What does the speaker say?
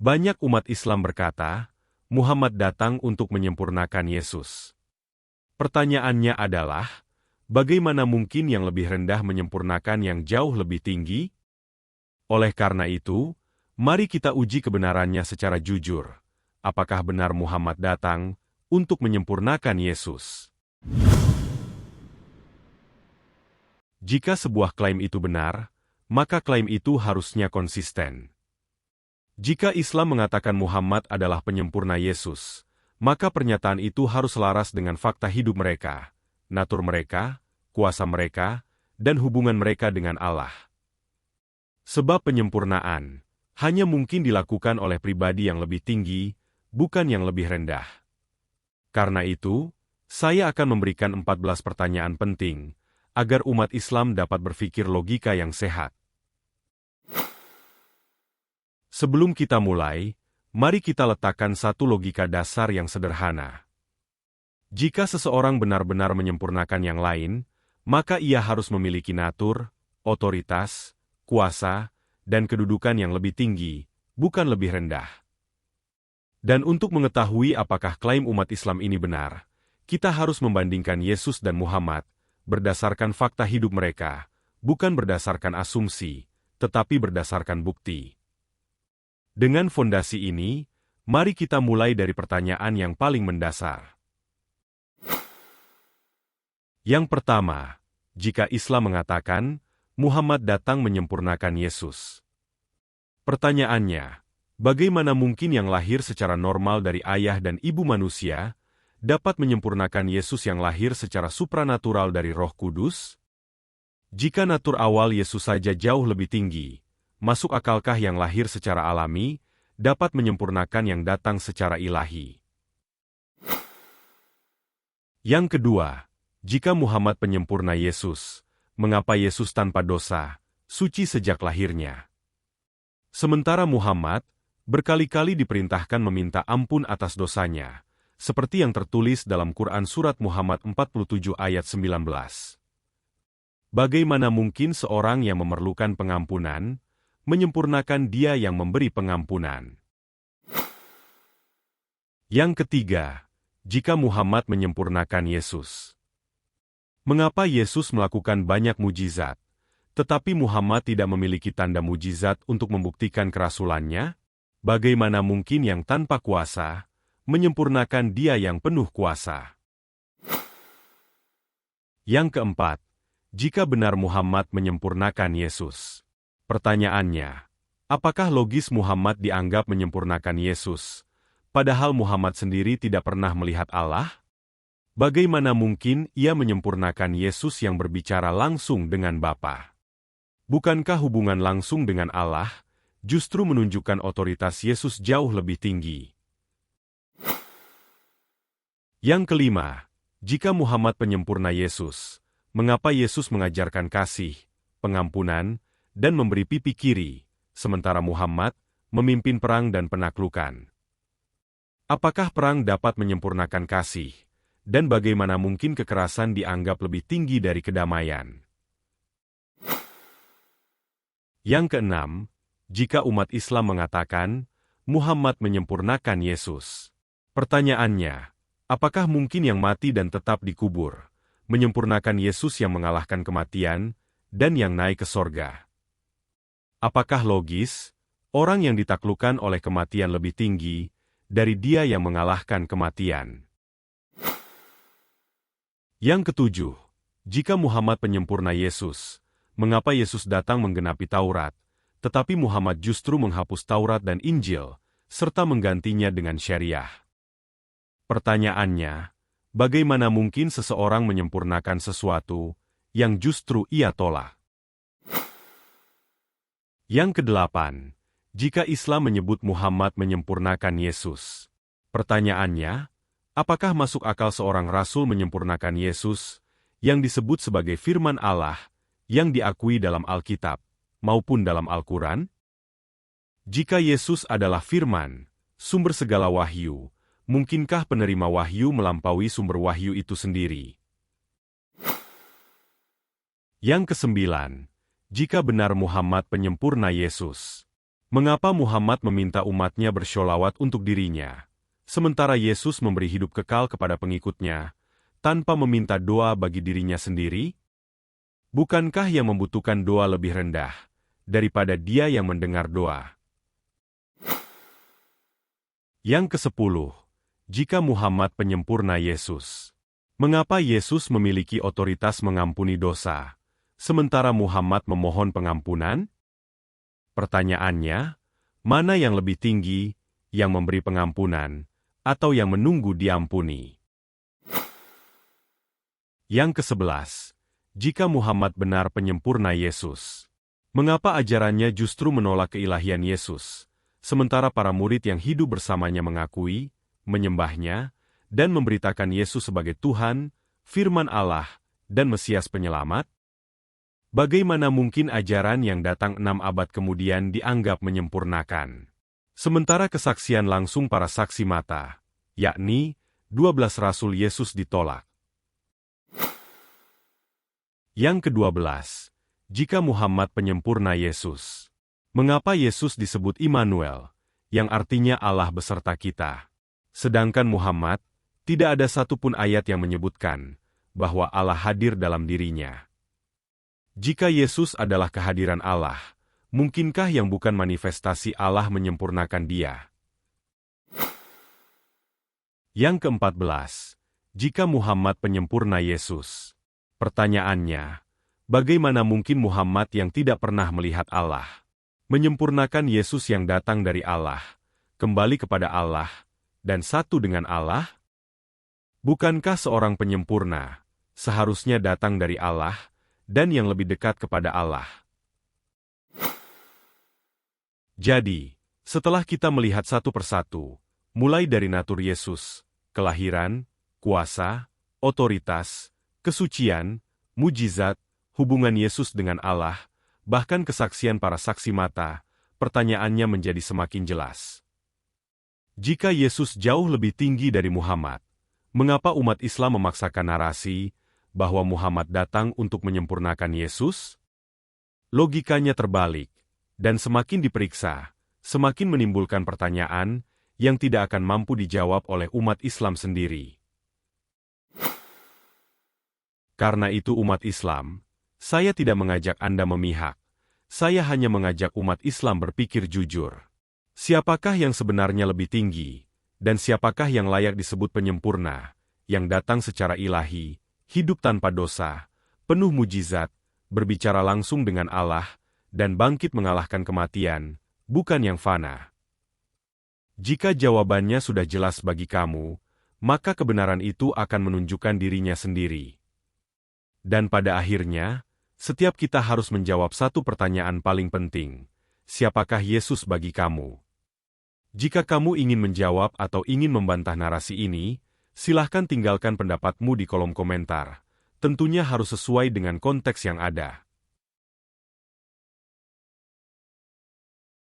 Banyak umat Islam berkata, Muhammad datang untuk menyempurnakan Yesus. Pertanyaannya adalah, bagaimana mungkin yang lebih rendah menyempurnakan yang jauh lebih tinggi? Oleh karena itu, mari kita uji kebenarannya secara jujur. Apakah benar Muhammad datang untuk menyempurnakan Yesus? Jika sebuah klaim itu benar, maka klaim itu harusnya konsisten. Jika Islam mengatakan Muhammad adalah penyempurna Yesus, maka pernyataan itu harus selaras dengan fakta hidup mereka, natur mereka, kuasa mereka, dan hubungan mereka dengan Allah. Sebab penyempurnaan hanya mungkin dilakukan oleh pribadi yang lebih tinggi, bukan yang lebih rendah. Karena itu, saya akan memberikan 14 pertanyaan penting, agar umat Islam dapat berpikir logika yang sehat. Sebelum kita mulai, mari kita letakkan satu logika dasar yang sederhana. Jika seseorang benar-benar menyempurnakan yang lain, maka ia harus memiliki natur, otoritas, kuasa, dan kedudukan yang lebih tinggi, bukan lebih rendah. Dan untuk mengetahui apakah klaim umat Islam ini benar, kita harus membandingkan Yesus dan Muhammad berdasarkan fakta hidup mereka, bukan berdasarkan asumsi, tetapi berdasarkan bukti. Dengan fondasi ini, mari kita mulai dari pertanyaan yang paling mendasar. Yang pertama, jika Islam mengatakan, Muhammad datang menyempurnakan Yesus. Pertanyaannya, bagaimana mungkin yang lahir secara normal dari ayah dan ibu manusia, dapat menyempurnakan Yesus yang lahir secara supranatural dari Roh Kudus? Jika natur awal Yesus saja jauh lebih tinggi, masuk akalkah yang lahir secara alami, dapat menyempurnakan yang datang secara ilahi? Yang kedua, jika Muhammad penyempurna Yesus, mengapa Yesus tanpa dosa, suci sejak lahirnya? Sementara Muhammad berkali-kali diperintahkan meminta ampun atas dosanya, seperti yang tertulis dalam Quran Surat Muhammad 47 ayat 19. Bagaimana mungkin seorang yang memerlukan pengampunan, menyempurnakan Dia yang memberi pengampunan? Yang ketiga, jika Muhammad menyempurnakan Yesus, mengapa Yesus melakukan banyak mujizat, tetapi Muhammad tidak memiliki tanda mujizat untuk membuktikan kerasulannya? Bagaimana mungkin yang tanpa kuasa, menyempurnakan Dia yang penuh kuasa? Yang keempat, jika benar Muhammad menyempurnakan Yesus, pertanyaannya, apakah logis Muhammad dianggap menyempurnakan Yesus, padahal Muhammad sendiri tidak pernah melihat Allah? Bagaimana mungkin ia menyempurnakan Yesus yang berbicara langsung dengan Bapa? Bukankah hubungan langsung dengan Allah justru menunjukkan otoritas Yesus jauh lebih tinggi? Yang kelima, jika Muhammad penyempurna Yesus, mengapa Yesus mengajarkan kasih, pengampunan, dan memberi pipi kiri, sementara Muhammad memimpin perang dan penaklukan? Apakah perang dapat menyempurnakan kasih, dan bagaimana mungkin kekerasan dianggap lebih tinggi dari kedamaian? Yang keenam, jika umat Islam mengatakan, Muhammad menyempurnakan Yesus, pertanyaannya, apakah mungkin yang mati dan tetap dikubur menyempurnakan Yesus yang mengalahkan kematian dan yang naik ke sorga? Apakah logis, orang yang ditaklukkan oleh kematian lebih tinggi dari Dia yang mengalahkan kematian? Yang ketujuh, jika Muhammad penyempurna Yesus, mengapa Yesus datang menggenapi Taurat, tetapi Muhammad justru menghapus Taurat dan Injil, serta menggantinya dengan syariah? Pertanyaannya, bagaimana mungkin seseorang menyempurnakan sesuatu yang justru ia tolak? Yang kedelapan, jika Islam menyebut Muhammad menyempurnakan Yesus, pertanyaannya, apakah masuk akal seorang rasul menyempurnakan Yesus, yang disebut sebagai firman Allah, yang diakui dalam Alkitab, maupun dalam Al-Quran? Jika Yesus adalah firman, sumber segala wahyu, mungkinkah penerima wahyu melampaui sumber wahyu itu sendiri? Yang kesembilan, jika benar Muhammad penyempurna Yesus, Mengapa Muhammad meminta umatnya bersholawat untuk dirinya, sementara Yesus memberi hidup kekal kepada pengikutnya, tanpa meminta doa bagi dirinya sendiri? Bukankah yang membutuhkan doa lebih rendah daripada dia yang mendengar doa? Yang ke-10. Jika Muhammad penyempurna Yesus. Mengapa Yesus memiliki otoritas mengampuni dosa, sementara Muhammad memohon pengampunan? Pertanyaannya, mana yang lebih tinggi, yang memberi pengampunan, atau yang menunggu diampuni? Yang ke-11. Jika Muhammad benar penyempurna Yesus, mengapa ajarannya justru menolak keilahian Yesus, sementara para murid yang hidup bersamanya mengakui, menyembahnya, dan memberitakan Yesus sebagai Tuhan, firman Allah, dan Mesias penyelamat? Bagaimana mungkin ajaran yang datang 6 abad kemudian dianggap menyempurnakan? Sementara kesaksian langsung para saksi mata, yakni 12 Rasul Yesus ditolak. Yang ke-12. Jika Muhammad penyempurna Yesus, mengapa Yesus disebut Immanuel, yang artinya Allah beserta kita? Sedangkan Muhammad, tidak ada satupun ayat yang menyebutkan bahwa Allah hadir dalam dirinya. Jika Yesus adalah kehadiran Allah, mungkinkah yang bukan manifestasi Allah menyempurnakan dia? Yang ke-14. Jika Muhammad penyempurna Yesus, pertanyaannya, bagaimana mungkin Muhammad yang tidak pernah melihat Allah menyempurnakan Yesus yang datang dari Allah, kembali kepada Allah, dan satu dengan Allah? Bukankah seorang penyempurna seharusnya datang dari Allah, dan yang lebih dekat kepada Allah? Jadi, setelah kita melihat satu persatu, mulai dari natur Yesus, kelahiran, kuasa, otoritas, kesucian, mujizat, hubungan Yesus dengan Allah, bahkan kesaksian para saksi mata, pertanyaannya menjadi semakin jelas. Jika Yesus jauh lebih tinggi dari Muhammad, mengapa umat Islam memaksakan narasi bahwa Muhammad datang untuk menyempurnakan Yesus? Logikanya terbalik, dan semakin diperiksa, semakin menimbulkan pertanyaan yang tidak akan mampu dijawab oleh umat Islam sendiri. Karena itu umat Islam, saya tidak mengajak Anda memihak, saya hanya mengajak umat Islam berpikir jujur. Siapakah yang sebenarnya lebih tinggi, dan siapakah yang layak disebut penyempurna, yang datang secara ilahi, hidup tanpa dosa, penuh mujizat, berbicara langsung dengan Allah, dan bangkit mengalahkan kematian, bukan yang fana? Jika jawabannya sudah jelas bagi kamu, maka kebenaran itu akan menunjukkan dirinya sendiri. Dan pada akhirnya, setiap kita harus menjawab satu pertanyaan paling penting, siapakah Yesus bagi kamu? Jika kamu ingin menjawab atau ingin membantah narasi ini, silahkan tinggalkan pendapatmu di kolom komentar. Tentunya harus sesuai dengan konteks yang ada.